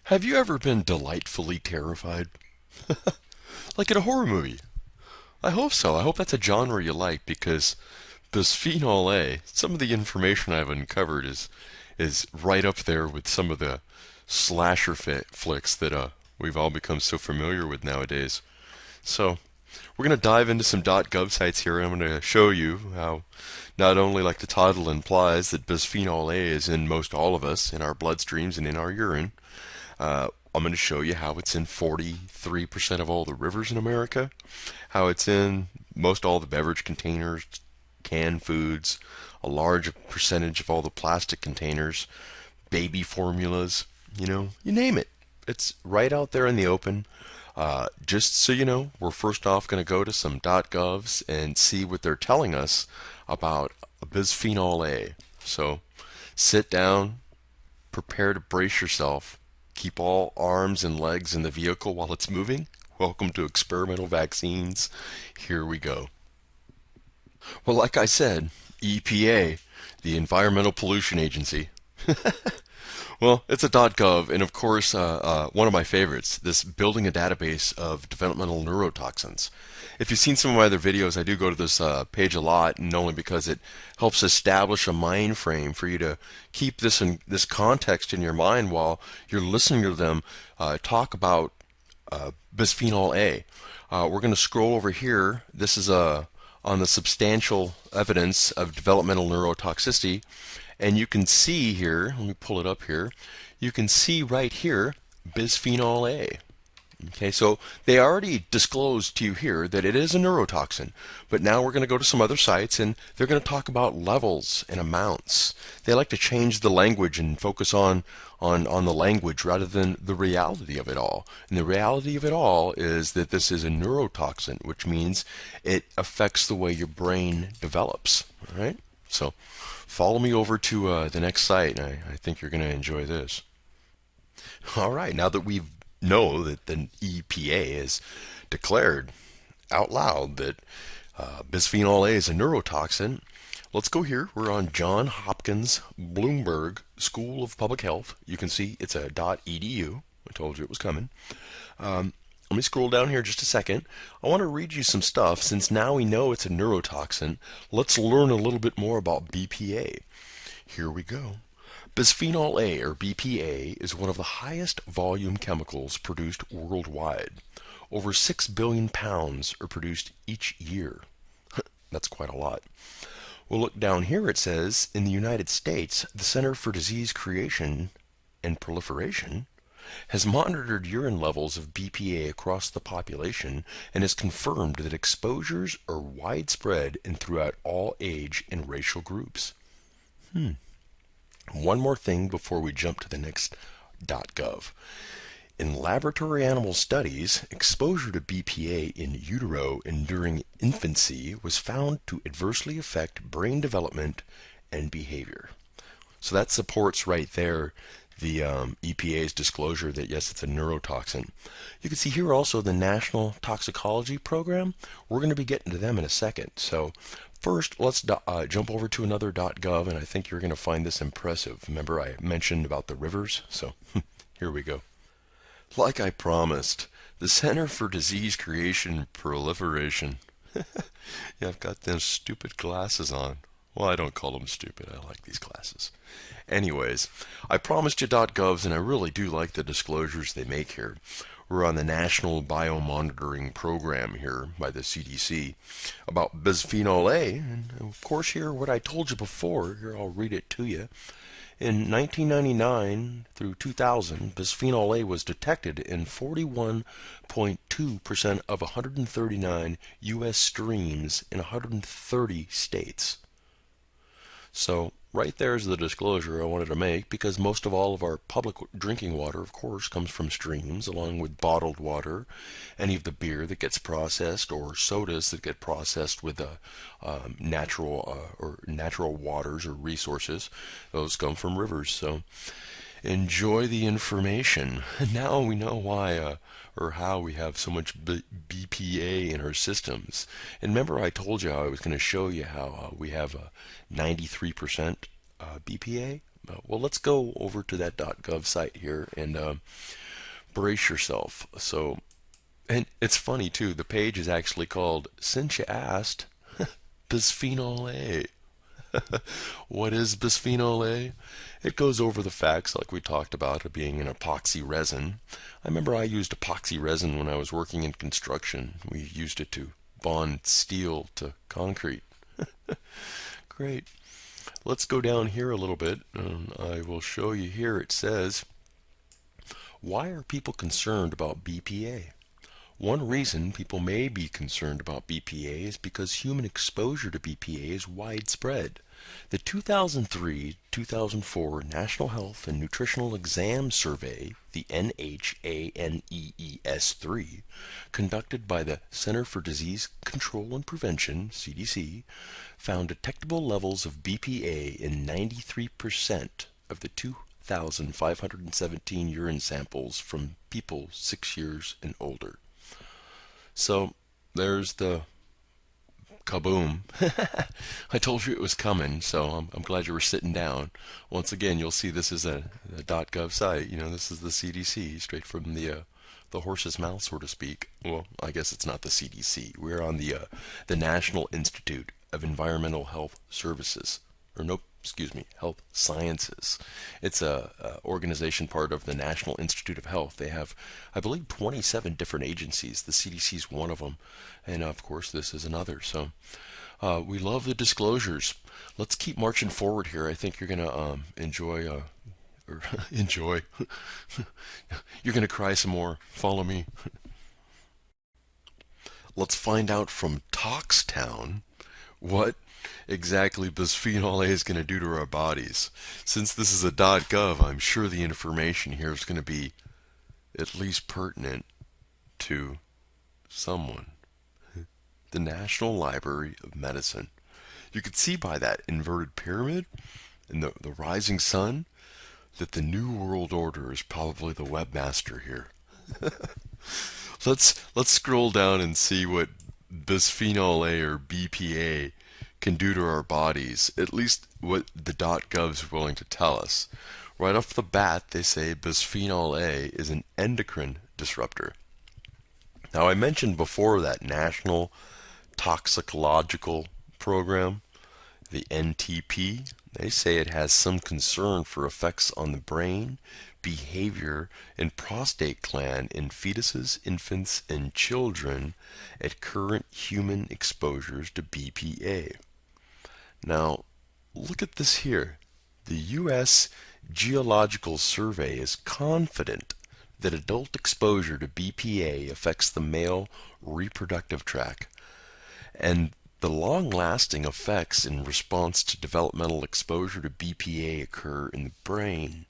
Have you ever been delightfully terrified? Like in a horror movie? I hope so. I hope that's a genre you like because Bisphenol A, some of the information I've uncovered is right up there with some of the slasher flicks that we've all become so familiar with nowadays. So, we're going to dive into some .gov sites here, and I'm going to show you how not only, like the title implies, that bisphenol A is in most all of us, in our bloodstreams and in our urine. I'm going to show you how it's in 43% of all the rivers in America, how it's in most all the beverage containers, canned foods, a large percentage of all the plastic containers, baby formulas, you name it. It's right out there in the open. Just so you know, we're first off going to go to some .govs and see what they're telling us about bisphenol A. So sit down, prepare to brace yourself. Keep all arms and legs in the vehicle while it's moving. Welcome to experimental vaccines. Here we go. Well, like I said, EPA, the Environmental Pollution Agency. Well, it's a .gov, and of course, one of my favorites, this building a database of developmental neurotoxins. If you've seen some of my other videos, I do go to this page a lot, and only because it helps establish a mind frame for you to keep this context in your mind while you're listening to them talk about bisphenol A. We're going to scroll over here. This is on the substantial evidence of developmental neurotoxicity. And you can see here, let me pull it up here, you can see right here bisphenol A. Okay, so they already disclosed to you here that it is a neurotoxin, but now we're going to go to some other sites and they're going to talk about levels and amounts. They like to change the language and focus on the language rather than the reality of it all. And the reality of it all is that this is a neurotoxin, which means it affects the way your brain develops. All right, so follow me over to the next site. I think you're going to enjoy this. All right, now that we know that the EPA has declared out loud that bisphenol A is a neurotoxin, let's go here. We're on Johns Hopkins Bloomberg School of Public Health. You can see it's a .edu. I told you it was coming. Let me scroll down here just a second. I want to read you some stuff. Since now we know it's a neurotoxin, let's learn a little bit more about BPA. Here we go. Bisphenol A, or BPA, is one of the highest volume chemicals produced worldwide. Over 6 billion pounds are produced each year. That's quite a lot. Well, look down here. It says, in the United States, the Center for Disease Creation and Proliferation has monitored urine levels of BPA across the population and has confirmed that exposures are widespread and throughout all age and racial groups. One more thing before we jump to the next .gov. In laboratory animal studies, exposure to BPA in utero and during infancy was found to adversely affect brain development and behavior. So that supports right there the EPA's disclosure that yes, it's a neurotoxin. You can see here also the National Toxicology Program. We're going to be getting to them in a second. So first, let's jump over to another .gov, and I think you're going to find this impressive. Remember I mentioned about the rivers? So here we go. Like I promised, the Center for Disease Creation and Proliferation. Yeah, I've got them stupid glasses on. Well, I don't call them stupid. I like these glasses. Anyways, I promised you .govs, and I really do like the disclosures they make here. We're on the National Biomonitoring Program here by the CDC about bisphenol A, and of course here what I told you before. Here, I'll read it to you. In 1999 through 2000, bisphenol A was detected in 41.2% of 139 U.S. streams in 130 states. So right there's the disclosure I wanted to make, because most of all of our public drinking water, of course, comes from streams, along with bottled water, any of the beer that gets processed, or sodas that get processed with natural waters or resources. Those come from rivers. So enjoy the information. Now we know why or how we have so much BPA in our systems. And remember I told you I was going to show you how we have 93% BPA? Well, let's go over to that .gov site here and brace yourself. So, and it's funny too. The page is actually called "Since You Asked, Bisphenol A." What is bisphenol A? It goes over the facts like we talked about, it being an epoxy resin. I remember I used epoxy resin when I was working in construction. We used it to bond steel to concrete. Great. Let's go down here a little bit. I will show you here. It says, why are people concerned about BPA? One reason people may be concerned about BPA is because human exposure to BPA is widespread. The 2003-2004 National Health and Nutritional Exam Survey, the NHANEES-3, conducted by the Center for Disease Control and Prevention, CDC, found detectable levels of BPA in 93% of the 2,517 urine samples from people 6 years and older. So there's the kaboom. I told you it was coming, so I'm glad you were sitting down. Once again, you'll see this is a .gov site. You know, this is the CDC, straight from the horse's mouth, so to speak. Well, I guess it's not the CDC. We're on the National Institute of Environmental Health Services, or nope, excuse me, Health Sciences. It's a organization part of the National Institute of Health. They have, I believe, 27 different agencies. The CDC is one of them, and of course this is another. So we love the disclosures. Let's keep marching forward here. I think you're gonna enjoy. Or enjoy. You're gonna cry some more. Follow me. Let's find out from Toxtown what exactly bisphenol A is going to do to our bodies. Since this is a .gov, I'm sure the information here is going to be at least pertinent to someone. The National Library of Medicine. You can see by that inverted pyramid and the rising sun that the New World Order is probably the webmaster here. Let's scroll down and see what bisphenol A or BPA can do to our bodies, at least what the .gov is willing to tell us. Right off the bat, they say bisphenol A is an endocrine disruptor. Now, I mentioned before that National Toxicological Program, the NTP. They say it has some concern for effects on the brain, behavior, and prostate gland in fetuses, infants, and children at current human exposures to BPA. Now, look at this here. The U.S. Geological Survey is confident that adult exposure to BPA affects the male reproductive tract, and the long-lasting effects in response to developmental exposure to BPA occur in the brain,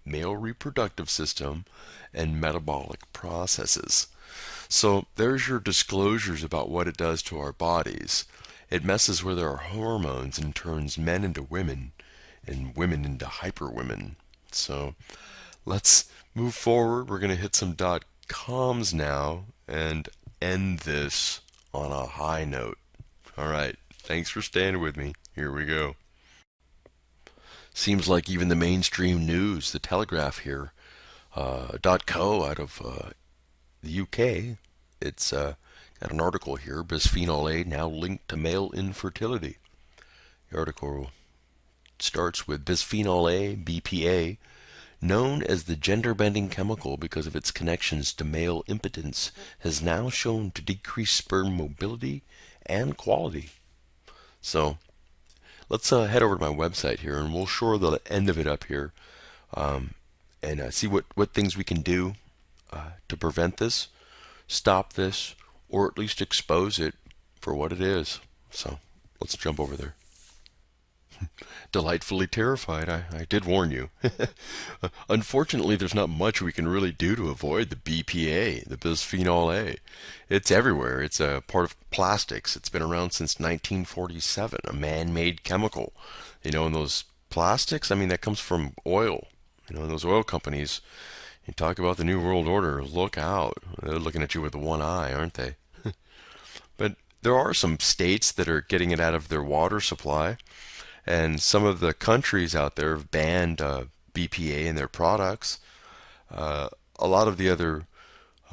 male reproductive system, and metabolic processes. So there's your disclosures about what it does to our bodies. It messes with our hormones and turns men into women and women into hyper women. So let's move forward. We're going to hit some .coms now and end this on a high note. All right, thanks for staying with me. Here we go. Seems like even the mainstream news, the Telegraph here, .co out of the UK, it's got an article here, Bisphenol A now linked to male infertility. The article starts with Bisphenol A, BPA, known as the gender-bending chemical because of its connections to male impotence, has now shown to decrease sperm mobility and quality. So let's head over to my website here, and we'll show the end of it up here, and see what things we can do to prevent this, stop this, or at least expose it for what it is. So let's jump over there. Delightfully terrified, I did warn you. Unfortunately, there's not much we can really do to avoid the BPA, the bisphenol A. It's everywhere. It's a part of plastics. It's been around since 1947, a man-made chemical. You know, and those plastics, I mean, that comes from oil. You know, those oil companies, you talk about the New World Order, look out. They're looking at you with one eye, aren't they? But there are some states that are getting it out of their water supply. And some of the countries out there have banned BPA in their products. A lot of the other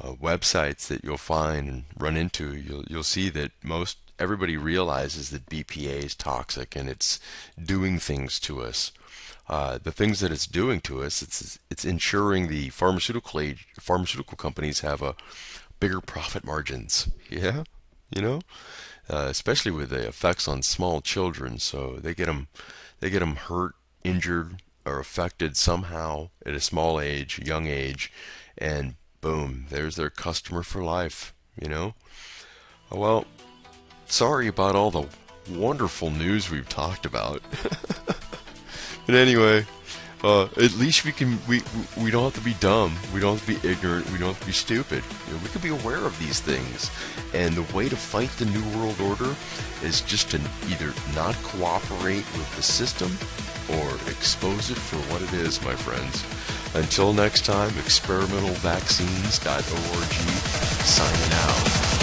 websites that you'll find and run into, you'll see that most everybody realizes that BPA is toxic and it's doing things to us. The things that it's doing to us, it's ensuring the pharmaceutical companies have a bigger profit margins. Yeah, you know, especially with the effects on small children. So they get them hurt, injured, or affected somehow at a small age, young age, and boom, there's their customer for life. You know. Well, sorry about all the wonderful news we've talked about. But anyway, at least we don't have to be dumb. We don't have to be ignorant. We don't have to be stupid. You know, we can be aware of these things. And the way to fight the New World Order is just to either not cooperate with the system or expose it for what it is, my friends. Until next time, experimentalvaccines.org signing out.